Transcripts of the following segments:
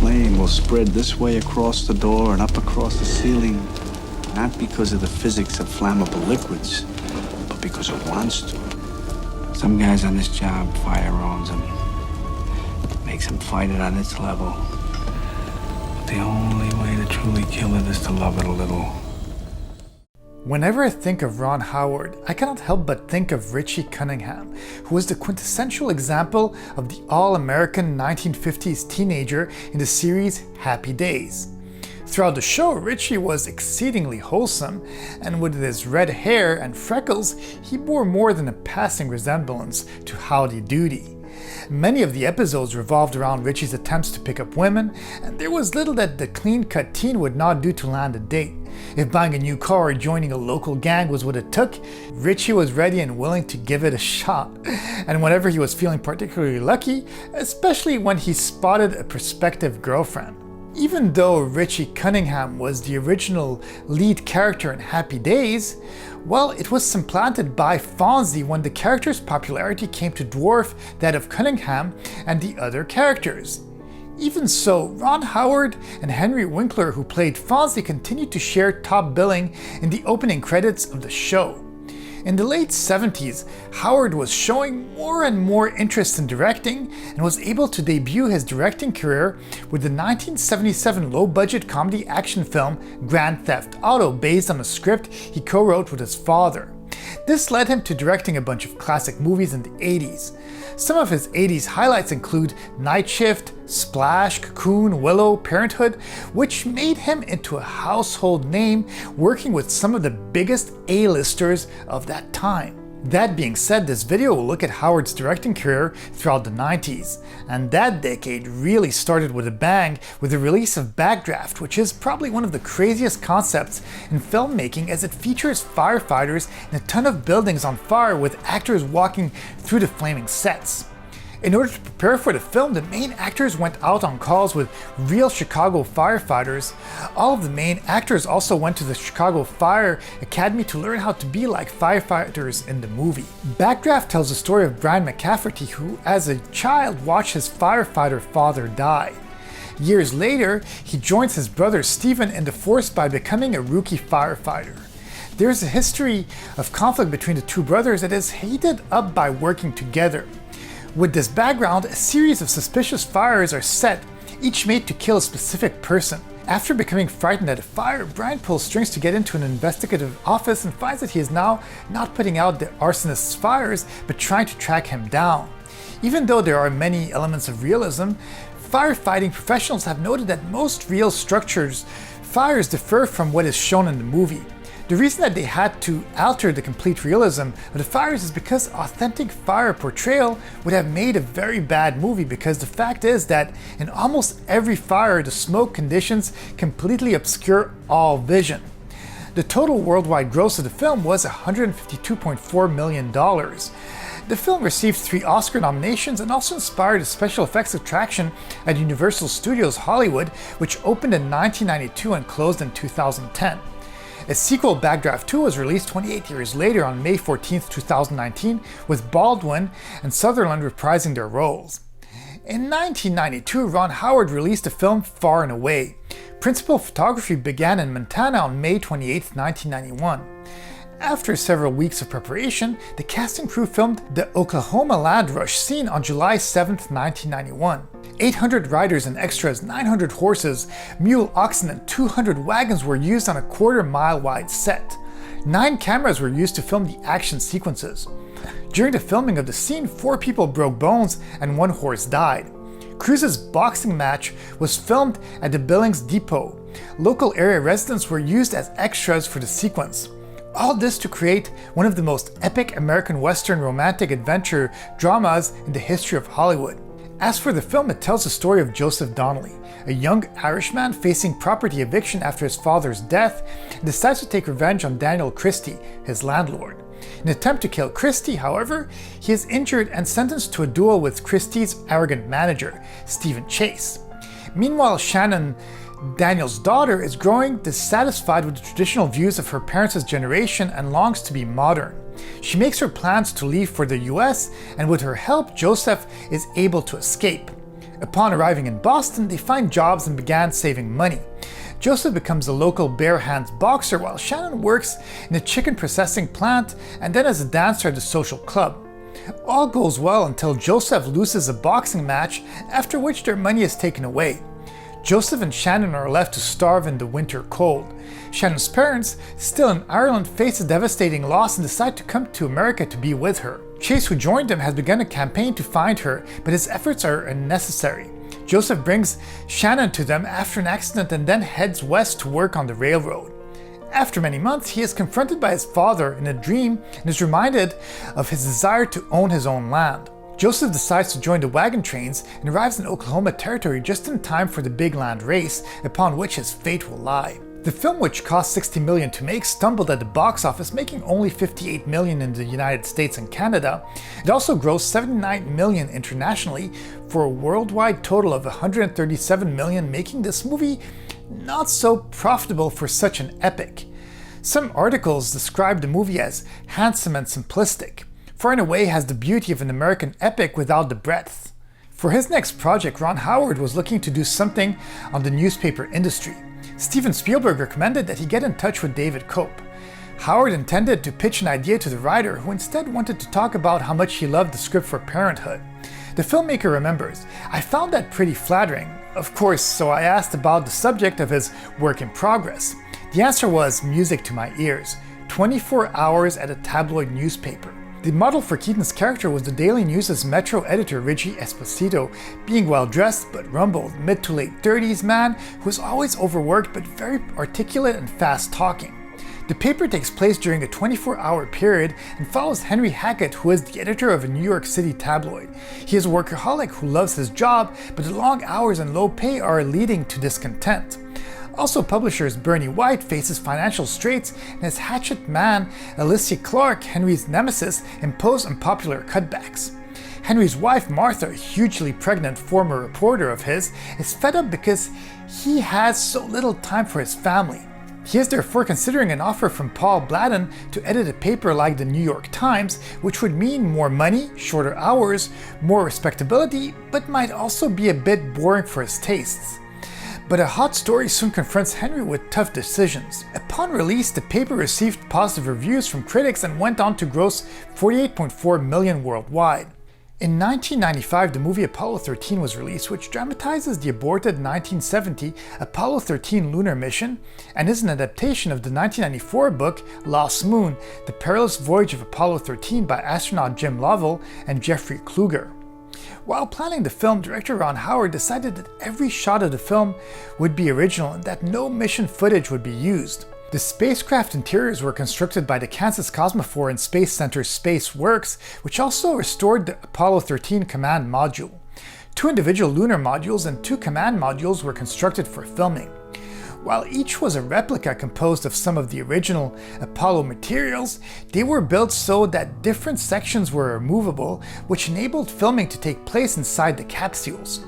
flame will spread this way across the door and up across the ceiling, not because of the physics of flammable liquids, but because it wants to. Some guys on this job, fire owns them. Makes them fight it on its level. But the only way to truly kill it is to love it a little. Whenever I think of Ron Howard, I cannot help but think of Richie Cunningham, who was the quintessential example of the all-American 1950s teenager in the series Happy Days. Throughout the show, Richie was exceedingly wholesome, and with his red hair and freckles, he bore more than a passing resemblance to Howdy Doody. Many of the episodes revolved around Richie's attempts to pick up women, and there was little that the clean-cut teen would not do to land a date. If buying a new car or joining a local gang was what it took, Richie was ready and willing to give it a shot. And whenever he was feeling particularly lucky, especially when he spotted a prospective girlfriend. Even though Richie Cunningham was the original lead character in Happy Days, well, it was supplanted by Fonzie when the character's popularity came to dwarf that of Cunningham and the other characters. Even so, Ron Howard and Henry Winkler, who played Fonzie, continued to share top billing in the opening credits of the show. In the late 70s, Howard was showing more and more interest in directing and was able to debut his directing career with the 1977 low-budget comedy action film Grand Theft Auto, based on a script he co-wrote with his father. This led him to directing a bunch of classic movies in the 80s. Some of his 80s highlights include Night Shift, Splash, Cocoon, Willow, Parenthood, which made him into a household name, working with some of the biggest A-listers of that time. That being said, this video will look at Howard's directing career throughout the 90s, and that decade really started with a bang with the release of Backdraft, which is probably one of the craziest concepts in filmmaking, as it features firefighters in a ton of buildings on fire with actors walking through the flaming sets. In order to prepare for the film, the main actors went out on calls with real Chicago firefighters. All of the main actors also went to the Chicago Fire Academy to learn how to be like firefighters in the movie. Backdraft tells the story of Brian McCafferty, who as a child watched his firefighter father die. Years later, he joins his brother Stephen in the force by becoming a rookie firefighter. There's a history of conflict between the two brothers that is heated up by working together. With this background, a series of suspicious fires are set, each made to kill a specific person. After becoming frightened at a fire, Brian pulls strings to get into an investigative office and finds that he is now not putting out the arsonist's fires, but trying to track him down. Even though there are many elements of realism, firefighting professionals have noted that most real structures fires differ from what is shown in the movie. The reason that they had to alter the complete realism of the fires is because authentic fire portrayal would have made a very bad movie, because the fact is that in almost every fire, the smoke conditions completely obscure all vision. The total worldwide gross of the film was $152.4 million. The film received 3 Oscar nominations and also inspired a special effects attraction at Universal Studios Hollywood, which opened in 1992 and closed in 2010. A sequel, Backdraft 2, was released 28 years later on May 14, 2019, with Baldwin and Sutherland reprising their roles. In 1992, Ron Howard released the film Far and Away. Principal photography began in Montana on May 28, 1991. After several weeks of preparation, the cast and crew filmed the Oklahoma land rush scene on July 7, 1991. 800 riders and extras, 900 horses, mule oxen, and 200 wagons were used on a quarter-mile wide set. 9 cameras were used to film the action sequences. During the filming of the scene, 4 people broke bones and 1 horse died. Cruz's boxing match was filmed at the Billings Depot. Local area residents were used as extras for the sequence. All this to create one of the most epic American Western romantic adventure dramas in the history of Hollywood. As for the film, it tells the story of Joseph Donnelly, a young Irishman facing property eviction after his father's death, and decides to take revenge on Daniel Christie, his landlord. In an attempt to kill Christie, however, he is injured and sentenced to a duel with Christie's arrogant manager, Stephen Chase. Meanwhile, Shannon, Daniel's daughter, is growing dissatisfied with the traditional views of her parents' generation and longs to be modern. She makes her plans to leave for the US, and with her help, Joseph is able to escape. Upon arriving in Boston, they find jobs and began saving money. Joseph becomes a local bare hands boxer while Shannon works in a chicken processing plant and then as a dancer at a social club. All goes well until Joseph loses a boxing match, after which their money is taken away. Joseph and Shannon are left to starve in the winter cold. Shannon's parents, still in Ireland, face a devastating loss and decide to come to America to be with her. Chase, who joined them, has begun a campaign to find her, but his efforts are unnecessary. Joseph brings Shannon to them after an accident and then heads west to work on the railroad. After many months, he is confronted by his father in a dream and is reminded of his desire to own his own land. Joseph decides to join the wagon trains and arrives in Oklahoma Territory just in time for the big land race, upon which his fate will lie. The film, which cost $60 million to make, stumbled at the box office, making only $58 million in the United States and Canada. It also grossed $79 million internationally for a worldwide total of $137 million, making this movie not so profitable for such an epic. Some articles describe the movie as handsome and simplistic. Far and away has the beauty of an American epic without the breadth. For his next project, Ron Howard was looking to do something on the newspaper industry. Steven Spielberg recommended that he get in touch with David Koepp. Howard intended to pitch an idea to the writer, who instead wanted to talk about how much he loved the script for Parenthood. The filmmaker remembers, "I found that pretty flattering, of course, so I asked about the subject of his work in progress. The answer was music to my ears, 24 hours at a tabloid newspaper." The model for Keaton's character was the Daily News' Metro editor Richie Esposito, being well-dressed but rumbled, mid to late 30s man who was always overworked but very articulate and fast-talking. The paper takes place during a 24-hour period and follows Henry Hackett, who is the editor of a New York City tabloid. He is a workaholic who loves his job, but the long hours and low pay are leading to discontent. Also, publishers Bernie White faces financial straits, and his hatchet man, Alicia Clark, Henry's nemesis, impose unpopular cutbacks. Henry's wife, Martha, a hugely pregnant former reporter of his, is fed up because he has so little time for his family. He is therefore considering an offer from Paul Bladden to edit a paper like the New York Times, which would mean more money, shorter hours, more respectability, but might also be a bit boring for his tastes. But a hot story soon confronts Henry with tough decisions. Upon release, the paper received positive reviews from critics and went on to gross $48.4 million worldwide. In 1995, the movie Apollo 13 was released, which dramatizes the aborted 1970 Apollo 13 lunar mission and is an adaptation of the 1994 book Lost Moon, The Perilous Voyage of Apollo 13 by astronaut Jim Lovell and Jeffrey Kluger. While planning the film, director Ron Howard decided that every shot of the film would be original and that no mission footage would be used. The spacecraft interiors were constructed by the Kansas Cosmophore and Space Center Space Works, which also restored the Apollo 13 command module. 2 individual lunar modules and 2 command modules were constructed for filming. While each was a replica composed of some of the original Apollo materials, they were built so that different sections were removable, which enabled filming to take place inside the capsules.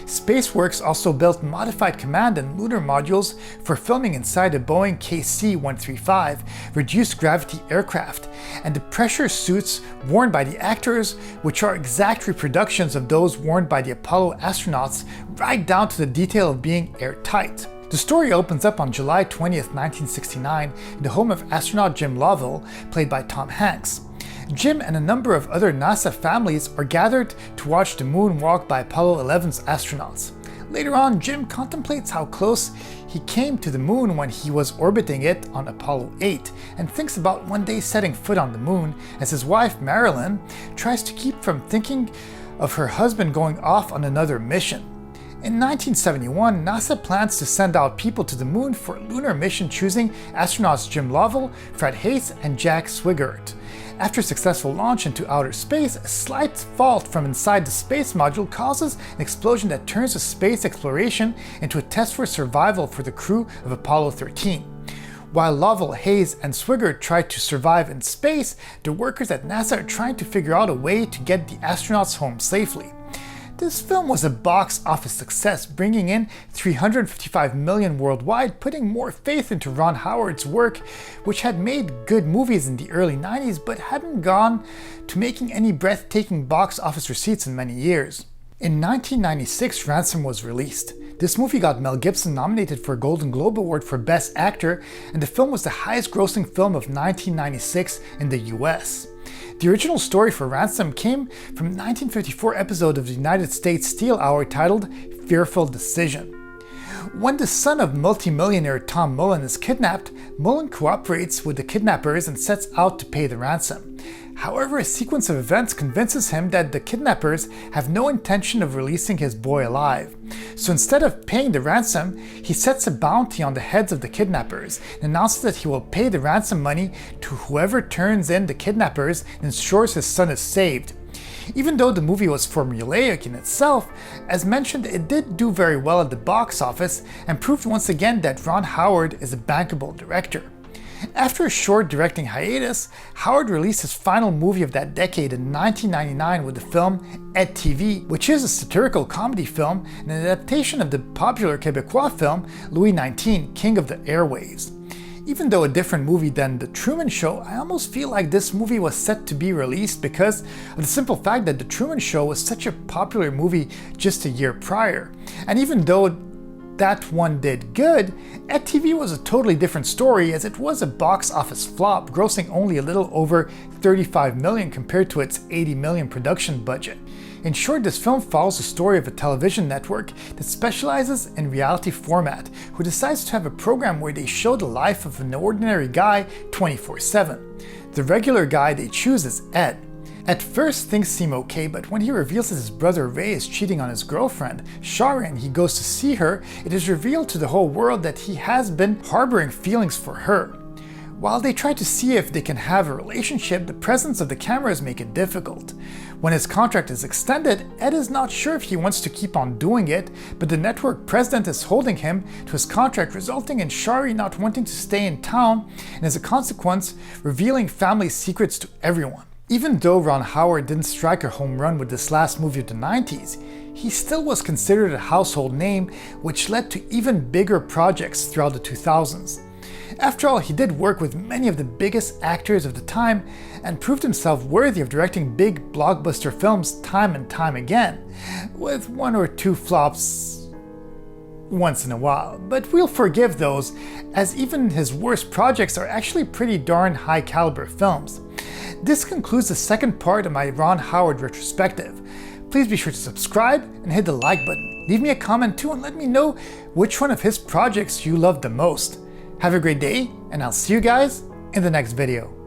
SpaceWorks also built modified command and lunar modules for filming inside a Boeing KC-135 reduced gravity aircraft, and the pressure suits worn by the actors, which are exact reproductions of those worn by the Apollo astronauts, right down to the detail of being airtight. The story opens up on July 20th, 1969, in the home of astronaut Jim Lovell, played by Tom Hanks. Jim and a number of other NASA families are gathered to watch the moon walk by Apollo 11's astronauts. Later on, Jim contemplates how close he came to the moon when he was orbiting it on Apollo 8, and thinks about one day setting foot on the moon, as his wife Marilyn tries to keep from thinking of her husband going off on another mission. In 1971, NASA plans to send out people to the moon for a lunar mission, choosing astronauts Jim Lovell, Fred Haise, and Jack Swigert. After a successful launch into outer space, a slight fault from inside the space module causes an explosion that turns the space exploration into a test for survival for the crew of Apollo 13. While Lovell, Haise, and Swigert try to survive in space, the workers at NASA are trying to figure out a way to get the astronauts home safely. This film was a box office success, bringing in $355 million worldwide, putting more faith into Ron Howard's work, which had made good movies in the early 90s but hadn't gone to making any breathtaking box office receipts in many years. In 1996, Ransom was released. This movie got Mel Gibson nominated for a Golden Globe Award for Best Actor, and the film was the highest grossing film of 1996 in the US. The original story for Ransom came from a 1954 episode of the United States Steel Hour titled Fearful Decision. When the son of multimillionaire Tom Mullen is kidnapped, Mullen cooperates with the kidnappers and sets out to pay the ransom. However, a sequence of events convinces him that the kidnappers have no intention of releasing his boy alive. So instead of paying the ransom, he sets a bounty on the heads of the kidnappers and announces that he will pay the ransom money to whoever turns in the kidnappers and ensures his son is saved. Even though the movie was formulaic in itself, as mentioned, it did do very well at the box office and proved once again that Ron Howard is a bankable director. After a short directing hiatus, Howard released his final movie of that decade in 1999 with the film Et TV, which is a satirical comedy film and an adaptation of the popular Quebecois film Louis XIX, King of the Airwaves. Even though a different movie than The Truman Show, I almost feel like this movie was set to be released because of the simple fact that The Truman Show was such a popular movie just a year prior. And even though that one did good, Et TV was a totally different story as it was a box office flop, grossing only a little over $35 million compared to its $80 million production budget. In short, this film follows the story of a television network that specializes in reality format, who decides to have a program where they show the life of an ordinary guy 24/7. The regular guy they choose is Ed. At first, things seem okay, but when he reveals that his brother Ray is cheating on his girlfriend, Shari, and he goes to see her, it is revealed to the whole world that he has been harboring feelings for her. While they try to see if they can have a relationship, the presence of the cameras make it difficult. When his contract is extended, Ed is not sure if he wants to keep on doing it, but the network president is holding him to his contract, resulting in Shari not wanting to stay in town and as a consequence, revealing family secrets to everyone. Even though Ron Howard didn't strike a home run with this last movie of the 90s, he still was considered a household name, which led to even bigger projects throughout the 2000s. After all, he did work with many of the biggest actors of the time and proved himself worthy of directing big blockbuster films time and time again, with one or two flops once in a while. But we'll forgive those, as even his worst projects are actually pretty darn high caliber films. This concludes the second part of my Ron Howard retrospective. Please be sure to subscribe and hit the like button. Leave me a comment too and let me know which one of his projects you loved the most. Have a great day, and I'll see you guys in the next video.